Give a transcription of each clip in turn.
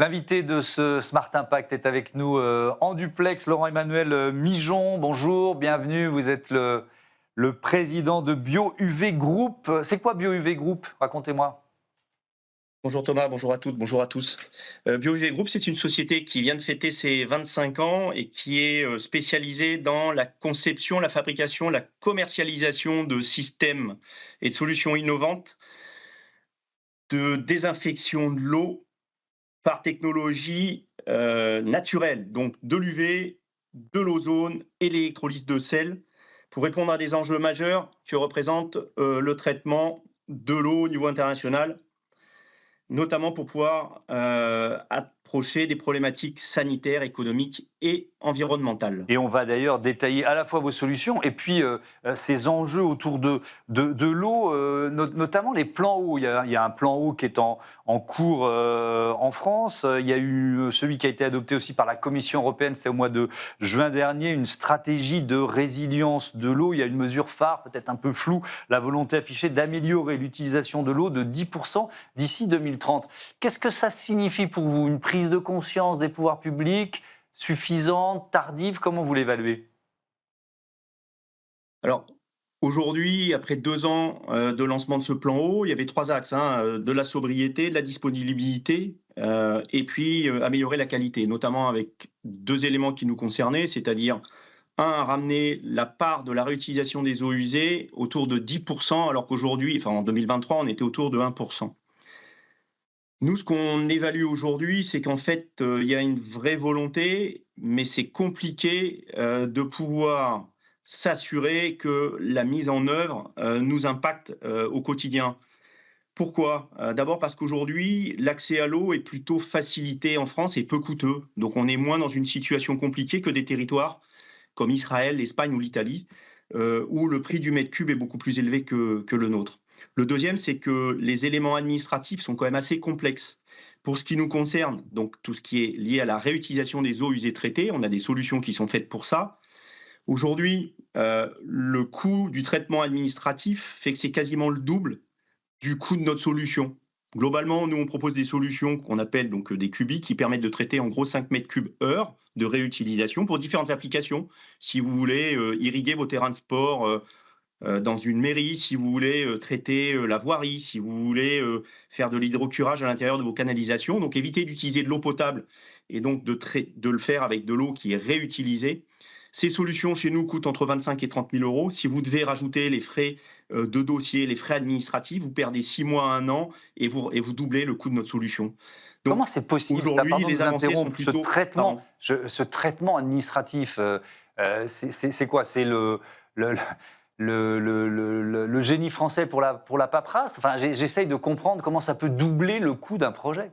L'invité de ce Smart Impact est avec nous en duplex, Laurent-Emmanuel Mijon. Bonjour, bienvenue. Vous êtes le président de BioUV Group. C'est quoi BioUV Group? Racontez-moi. Bonjour Thomas, bonjour à toutes, bonjour à tous. BioUV Group, c'est une société qui vient de fêter ses 25 ans et qui est spécialisée dans la conception, la fabrication, la commercialisation de systèmes et de solutions innovantes de désinfection de l'eau par technologie naturelle, donc de l'UV, de l'ozone et l'électrolyse de sel, pour répondre à des enjeux majeurs que représente le traitement de l'eau au niveau international, notamment pour pouvoir approcher des problématiques sanitaires, économiques et environnementales. Et on va d'ailleurs détailler à la fois vos solutions et puis ces enjeux autour de l'eau, notamment les plans eau. Il y a un plan eau qui est en cours en France. Il y a eu celui qui a été adopté aussi par la Commission européenne, c'était au mois de juin dernier, une stratégie de résilience de l'eau. Il y a une mesure phare, peut-être un peu floue, la volonté affichée d'améliorer l'utilisation de l'eau de 10% d'ici 2030. Qu'est-ce que ça signifie pour vous? Une prise de conscience des pouvoirs publics suffisante, tardive? Comment vous l'évaluez? Alors, aujourd'hui, après 2 ans de lancement de ce plan eau, il y avait 3 axes, hein, de la sobriété, de la disponibilité et puis améliorer la qualité, notamment avec 2 éléments qui nous concernaient, c'est-à-dire un, ramener la part de la réutilisation des eaux usées autour de 10%, alors qu'aujourd'hui, enfin en 2023, on était autour de 1%. Nous, ce qu'on évalue aujourd'hui, c'est qu'en fait, il y a une vraie volonté, mais c'est compliqué de pouvoir s'assurer que la mise en œuvre nous impacte au quotidien. Pourquoi? D'abord parce qu'aujourd'hui, l'accès à l'eau est plutôt facilité en France et peu coûteux. Donc on est moins dans une situation compliquée que des territoires comme Israël, l'Espagne ou l'Italie, où le prix du mètre cube est beaucoup plus élevé que le nôtre. Le deuxième, c'est que les éléments administratifs sont quand même assez complexes. Pour ce qui nous concerne, donc tout ce qui est lié à la réutilisation des eaux usées traitées, on a des solutions qui sont faites pour ça. Aujourd'hui, le coût du traitement administratif fait que c'est quasiment le double du coût de notre solution. Globalement, nous, on propose des solutions qu'on appelle donc des cubis qui permettent de traiter en gros 5 mètres cubes heure de réutilisation pour différentes applications. Si vous voulez irriguer vos terrains de sport dans une mairie, si vous voulez traiter la voirie, si vous voulez faire de l'hydrocurage à l'intérieur de vos canalisations. Donc éviter d'utiliser de l'eau potable et donc de le faire avec de l'eau qui est réutilisée. Ces solutions chez nous coûtent entre 25 et 30 000 euros. Si vous devez rajouter les frais de dossier, les frais administratifs, vous perdez 6 mois à 1 an et vous doublez le coût de notre solution. Comment Donc c'est possible ça? aujourd'hui, Pardon de les vous avancées sont interrompre. Ce plutôt... traitement, Pardon. ce traitement administratif, c'est quoi? C'est le, le génie français pour la paperasse? Enfin, j'essaye de comprendre comment ça peut doubler le coût d'un projet.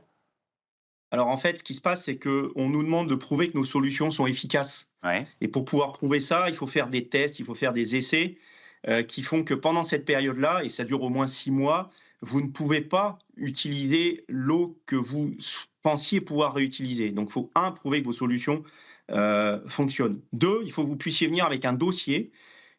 Alors en fait, ce qui se passe, c'est qu'on nous demande de prouver que nos solutions sont efficaces. Ouais. Et pour pouvoir prouver ça, il faut faire des tests, il faut faire des essais qui font que pendant cette période-là, et ça dure au moins 6 mois, vous ne pouvez pas utiliser l'eau que vous pensiez pouvoir réutiliser. Donc il faut, un, prouver que vos solutions fonctionnent. Deux, il faut que vous puissiez venir avec un dossier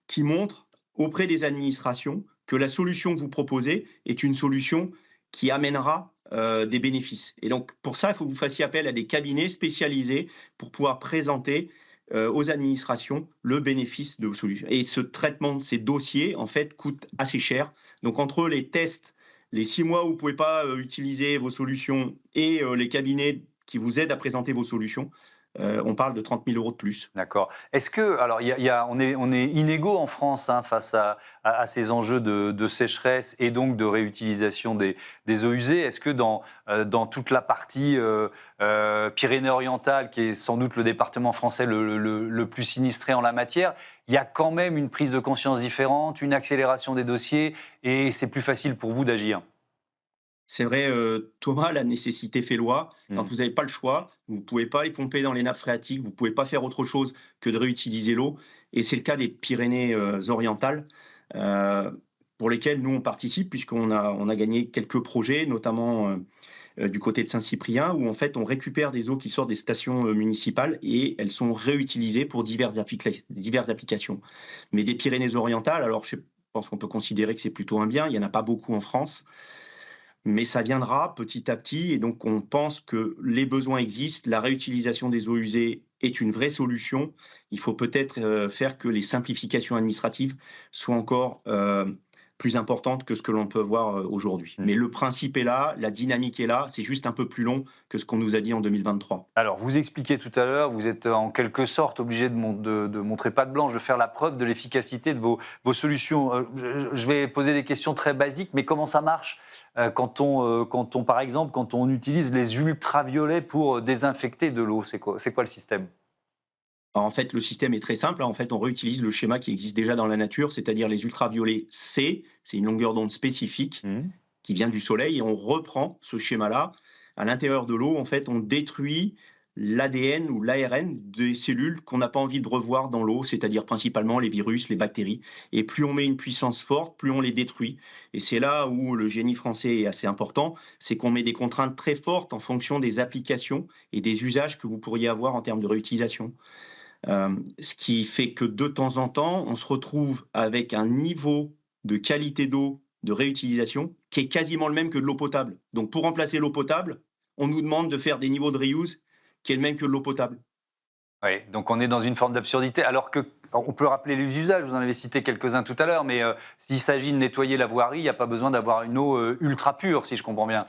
qui montre auprès des administrations que la solution que vous proposez est une solution qui amènera des bénéfices. Et donc, pour ça, il faut que vous fassiez appel à des cabinets spécialisés pour pouvoir présenter aux administrations le bénéfice de vos solutions. Et ce traitement de ces dossiers, en fait, coûte assez cher. Donc, entre les tests, les 6 mois où vous ne pouvez pas utiliser vos solutions et les cabinets qui vous aident à présenter vos solutions, on parle de 30 000 euros de plus. D'accord. Est-ce que, alors, on est inégaux en France hein, face à ces enjeux de sécheresse et donc de réutilisation des eaux usées. Est-ce que dans toute la partie Pyrénées-Orientales, qui est sans doute le département français le plus sinistré en la matière, il y a quand même une prise de conscience différente, une accélération des dossiers et c'est plus facile pour vous d'agir? C'est vrai, Thomas, la nécessité fait loi. Quand Hmm. vous n'avez pas le choix, vous ne pouvez pas les pomper dans les nappes phréatiques, vous ne pouvez pas faire autre chose que de réutiliser l'eau. Et c'est le cas des Pyrénées orientales, pour lesquelles nous, on participe, puisqu'on a gagné quelques projets, notamment du côté de Saint-Cyprien, où en fait, on récupère des eaux qui sortent des stations municipales et elles sont réutilisées pour diverses applications. Mais des Pyrénées orientales, alors je pense qu'on peut considérer que c'est plutôt un bien, il n'y en a pas beaucoup en France. mais ça viendra petit à petit et donc on pense que les besoins existent. La réutilisation des eaux usées est une vraie solution. Il faut peut-être, faire que les simplifications administratives soient encore, plus importantes que ce que l'on peut voir, aujourd'hui. Mais le principe est là, la dynamique est là, c'est juste un peu plus long que ce qu'on nous a dit en 2023. Alors, vous expliquez tout à l'heure, vous êtes en quelque sorte obligé de montrer patte blanche, de faire la preuve de l'efficacité de vos solutions. Je vais poser des questions très basiques, mais comment ça marche par exemple, quand on utilise les ultraviolets pour désinfecter de l'eau? C'est quoi le système? Alors en fait, le système est très simple, hein. En fait, on réutilise le schéma qui existe déjà dans la nature, c'est-à-dire les ultraviolets C, c'est une longueur d'onde spécifique Mhm. qui vient du soleil et on reprend ce schéma-là. À l'intérieur de l'eau, en fait, on détruit l'ADN ou l'ARN des cellules qu'on n'a pas envie de revoir dans l'eau, c'est-à-dire principalement les virus, les bactéries. Et plus on met une puissance forte, plus on les détruit. Et c'est là où le génie français est assez important, c'est qu'on met des contraintes très fortes en fonction des applications et des usages que vous pourriez avoir en termes de réutilisation. Ce qui fait que de temps en temps, on se retrouve avec un niveau de qualité d'eau, de réutilisation, qui est quasiment le même que de l'eau potable. Donc pour remplacer l'eau potable, on nous demande de faire des niveaux de reuse qui est le même que de l'eau potable. Oui, donc on est dans une forme d'absurdité, alors que on peut rappeler les usages, vous en avez cité quelques-uns tout à l'heure, mais s'il s'agit de nettoyer la voirie, il n'y a pas besoin d'avoir une eau ultra pure, si je comprends bien.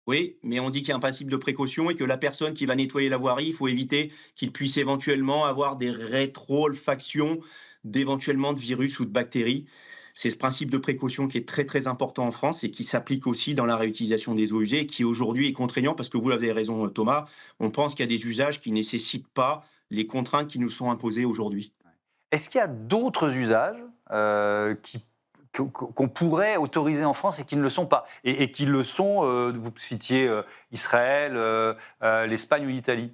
Oui, mais on dit qu'il y a un principe de précaution et que la personne qui va nettoyer la voirie, il faut éviter qu'il puisse éventuellement avoir des rétro-olfactions d'éventuellement de virus ou de bactéries. C'est ce principe de précaution qui est très très important en France et qui s'applique aussi dans la réutilisation des eaux usées et qui aujourd'hui est contraignant parce que vous avez raison Thomas, on pense qu'il y a des usages qui ne nécessitent pas les contraintes qui nous sont imposées aujourd'hui. Est-ce qu'il y a d'autres usages qu'on pourrait autoriser en France et qui ne le sont pas et qui le sont, vous citiez Israël, l'Espagne ou l'Italie?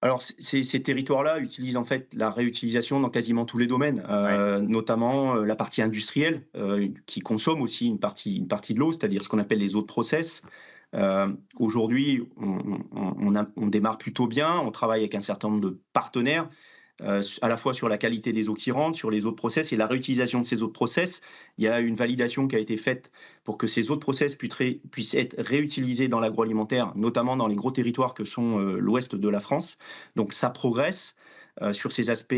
Alors, ces territoires-là utilisent en fait la réutilisation dans quasiment tous les domaines, Oui. notamment la partie industrielle, qui consomme aussi une partie de l'eau, c'est-à-dire ce qu'on appelle les eaux de process. Aujourd'hui, on démarre plutôt bien, on travaille avec un certain nombre de partenaires, à la fois sur la qualité des eaux qui rentrent, sur les eaux de process et la réutilisation de ces eaux de process. Il y a une validation qui a été faite pour que ces eaux de process puissent être réutilisées dans l'agroalimentaire, notamment dans les gros territoires que sont l'ouest de la France. Donc ça progresse. Sur ces aspects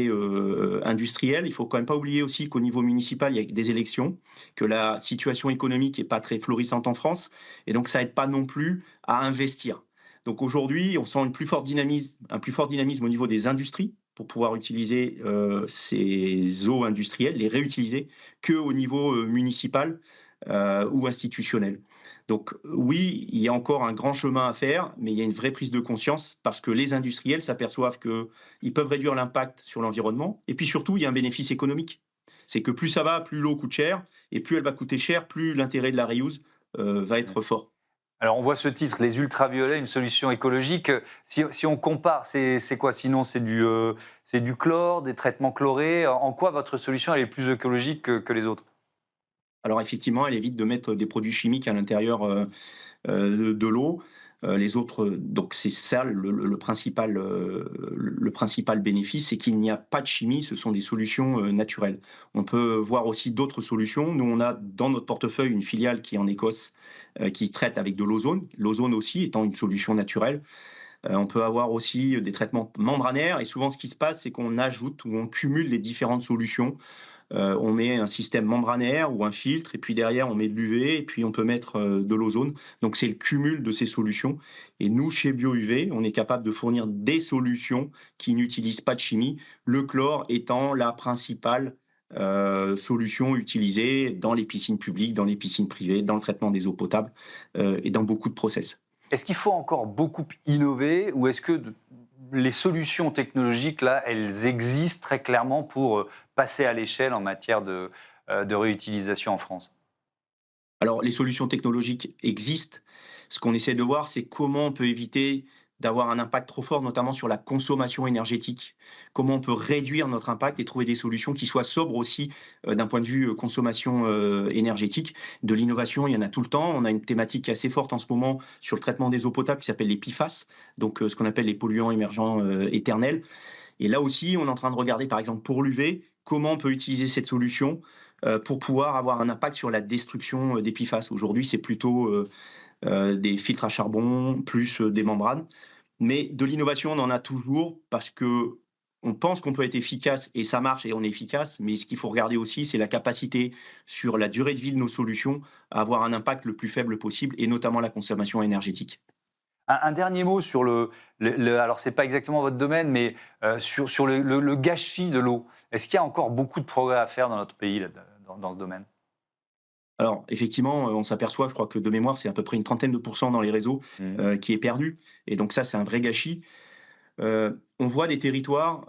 industriels, il faut quand même pas oublier aussi qu'au niveau municipal, il y a des élections, que la situation économique est pas très florissante en France, et donc ça aide pas non plus à investir. Donc aujourd'hui, on sent un plus fort dynamisme au niveau des industries pour pouvoir utiliser ces eaux industrielles, les réutiliser, qu'au niveau municipal ou institutionnel. Donc oui, il y a encore un grand chemin à faire, mais il y a une vraie prise de conscience parce que les industriels s'aperçoivent qu'ils peuvent réduire l'impact sur l'environnement. Et puis surtout, il y a un bénéfice économique. C'est que plus ça va, plus l'eau coûte cher, et plus elle va coûter cher, plus l'intérêt de la reuse va être fort. Alors on voit ce titre, les ultraviolets, une solution écologique. Si on compare, c'est quoi sinon? C'est du chlore, des traitements chlorés. En quoi votre solution elle est plus écologique que les autres? Alors effectivement, elle évite de mettre des produits chimiques à l'intérieur de l'eau. Les autres, donc c'est ça le principal bénéfice, c'est qu'il n'y a pas de chimie, ce sont des solutions naturelles. On peut voir aussi d'autres solutions. Nous, on a dans notre portefeuille une filiale qui est en Écosse, qui traite avec de l'ozone, l'ozone aussi étant une solution naturelle. On peut avoir aussi des traitements membranaires et souvent ce qui se passe, c'est qu'on ajoute ou on cumule les différentes solutions. On met un système membranaire ou un filtre, et puis derrière, on met de l'UV, et puis on peut mettre de l'ozone. Donc, c'est le cumul de ces solutions. Et nous, chez BioUV, on est capable de fournir des solutions qui n'utilisent pas de chimie, le chlore étant la principale solution utilisée dans les piscines publiques, dans les piscines privées, dans le traitement des eaux potables et dans beaucoup de process. Est-ce qu'il faut encore beaucoup innover ou est-ce que les solutions technologiques, là, elles existent très clairement pour passer à l'échelle en matière de réutilisation en France? Alors, les solutions technologiques existent. Ce qu'on essaie de voir, c'est comment on peut éviter d'avoir un impact trop fort, notamment sur la consommation énergétique. Comment on peut réduire notre impact et trouver des solutions qui soient sobres aussi d'un point de vue consommation énergétique. De l'innovation, il y en a tout le temps. On a une thématique qui est assez forte en ce moment sur le traitement des eaux potables qui s'appelle les PFAS, donc ce qu'on appelle les polluants émergents éternels. Et là aussi, on est en train de regarder, par exemple, pour l'UV, comment on peut utiliser cette solution pour pouvoir avoir un impact sur la destruction des PFAS. Aujourd'hui, c'est plutôt des filtres à charbon, plus des membranes. Mais de l'innovation, on en a toujours parce que on pense qu'on peut être efficace et ça marche et on est efficace, mais ce qu'il faut regarder aussi, c'est la capacité sur la durée de vie de nos solutions à avoir un impact le plus faible possible et notamment la consommation énergétique. Un dernier mot sur alors c'est pas exactement votre domaine, mais sur le gâchis de l'eau. Est-ce qu'il y a encore beaucoup de progrès à faire dans notre pays là, dans ce domaine? Alors effectivement, on s'aperçoit, je crois que de mémoire, c'est à peu près une trentaine de pourcents dans les réseaux, Mmh. qui est perdu et donc ça, c'est un vrai gâchis. On voit des territoires,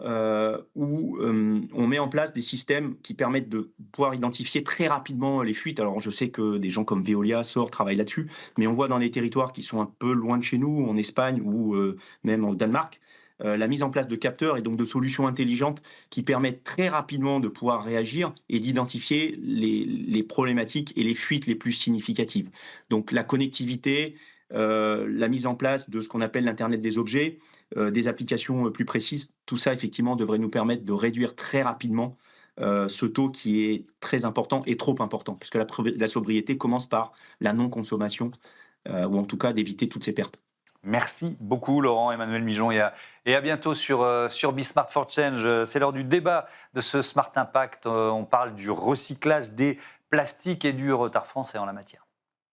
où, on met en place des systèmes qui permettent de pouvoir identifier très rapidement les fuites. Alors je sais que des gens comme Veolia, SOR travaillent là-dessus, mais on voit dans des territoires qui sont un peu loin de chez nous, en Espagne ou, même au Danemark, la mise en place de capteurs et donc de solutions intelligentes qui permettent très rapidement de pouvoir réagir et d'identifier les problématiques et les fuites les plus significatives. Donc la connectivité, la mise en place de ce qu'on appelle l'internet des objets, des applications plus précises, tout ça effectivement devrait nous permettre de réduire très rapidement ce taux qui est très important et trop important, puisque la sobriété commence par la non-consommation, ou en tout cas d'éviter toutes ces pertes. Merci beaucoup, Laurent Emmanuel Mijon, et à bientôt sur Be Smart for Change. C'est l'heure du débat de ce Smart Impact. On parle du recyclage des plastiques et du retard français en la matière.